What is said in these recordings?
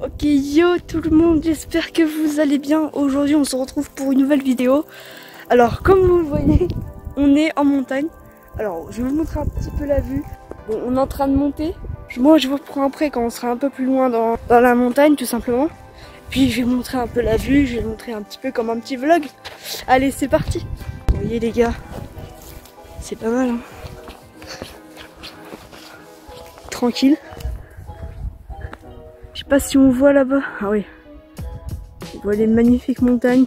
Ok, yo tout le monde, j'espère que vous allez bien. Aujourd'hui on se retrouve pour une nouvelle vidéo. Alors comme vous le voyez, on est en montagne. Alors je vais vous montrer un petit peu la vue. Bon, on est en train de monter. Moi je vous reprends après quand on sera un peu plus loin dans la montagne tout simplement. Puis je vais vous montrer un peu la vue, je vais vous montrer un petit peu comme un petit vlog. Allez c'est parti. Vous voyez les gars, c'est pas mal hein. Tranquille. Je sais pas si on voit là-bas. Ah oui. On voit les magnifiques montagnes.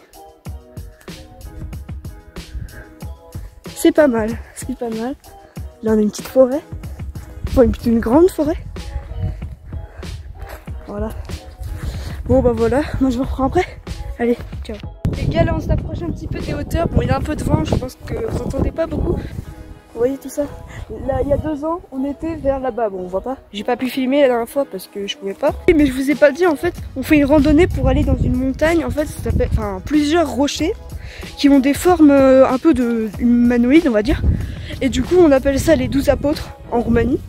C'est pas mal. C'est pas mal. Là on a une petite forêt. Enfin une grande forêt. Voilà. Bon bah voilà. Moi je vous reprends après. Allez, ciao. Les gars là on s'approche un petit peu des hauteurs. Bon il y a un peu de vent. Je pense que vous entendez pas beaucoup. Vous voyez tout ça? Là, il y a 2 ans, on était vers là-bas. Bon, on voit pas. J'ai pas pu filmer la dernière fois parce que je pouvais pas. Mais je vous ai pas dit, en fait, on fait une randonnée pour aller dans une montagne. En fait, ça s'appelle, plusieurs rochers qui ont des formes un peu de humanoïdes, on va dire. Et du coup, on appelle ça les 12 apôtres en Roumanie.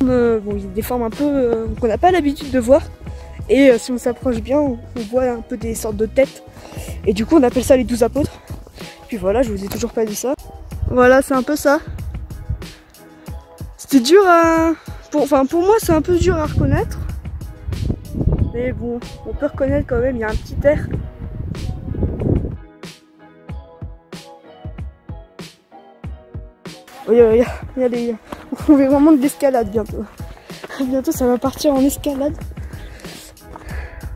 Bon, il y a des formes un peu qu'on n'a pas l'habitude de voir. Et si on s'approche bien, on voit un peu des sortes de têtes. Et du coup, on appelle ça les 12 apôtres. Puis voilà, je vous ai toujours pas dit ça. Voilà, c'est un peu ça. C'était dur à... pour moi c'est un peu dur à reconnaître. Mais bon, on peut reconnaître quand même, il y a un petit air. Oui, on fait vraiment de l'escalade bientôt. Bientôt ça va partir en escalade.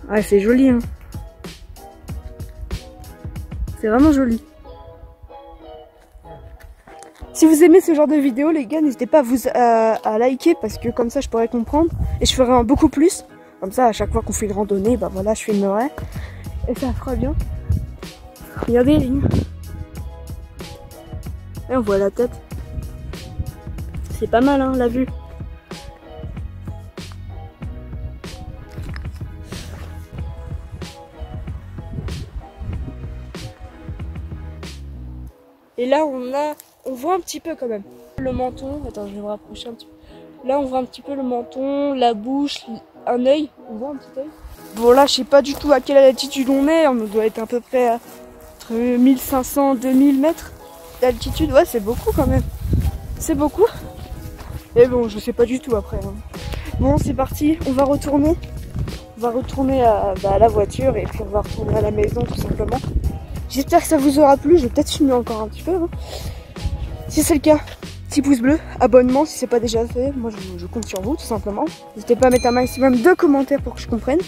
Ouais, c'est joli hein. C'est vraiment joli. Si vous aimez ce genre de vidéo les gars, n'hésitez pas à liker parce que comme ça je pourrais comprendre et je ferai un beaucoup plus. Comme ça à chaque fois qu'on fait une randonnée, bah voilà je filmerai et ça fera bien. Regardez les lignes. Et on voit la tête. C'est pas mal hein la vue. Et là on voit un petit peu quand même le menton. Attends, je vais me rapprocher un petit peu. Là on voit un petit peu le menton, la bouche, un œil. On voit un petit œil. Bon là je sais pas du tout à quelle altitude on est. On doit être à peu près à entre 1500 2000 mètres d'altitude. Ouais c'est beaucoup quand même. C'est beaucoup. Et bon je sais pas du tout après hein. Bon c'est parti, on va retourner. On va retourner à la voiture et puis on va retourner à la maison tout simplement. J'espère que ça vous aura plu, je vais peut-être filmer encore un petit peu. Hein. Si c'est le cas, petit pouce bleu, abonnement si c'est pas déjà fait. Moi je compte sur vous tout simplement. N'hésitez pas à mettre un maximum de commentaires pour que je comprenne.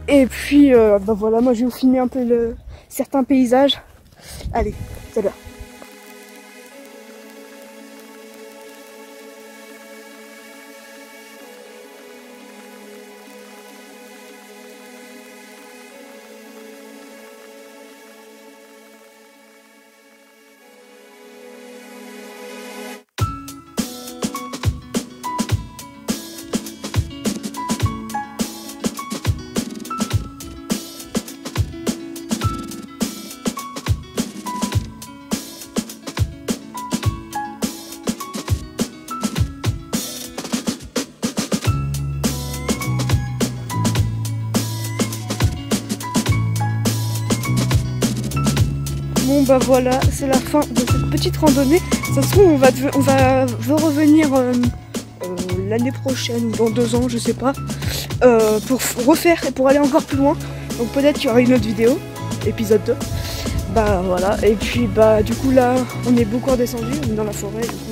Et puis bah voilà, moi je vais vous filmer un peu certains paysages. Allez, c'est l'heure. Bon bah voilà, c'est la fin de cette petite randonnée. Ça se trouve on va revenir l'année prochaine ou dans 2 ans, je sais pas, pour refaire et pour aller encore plus loin. Donc peut-être qu'il y aura une autre vidéo, épisode 2. Bah voilà, et puis bah du coup là on est beaucoup redescendu, on est dans la forêt. Donc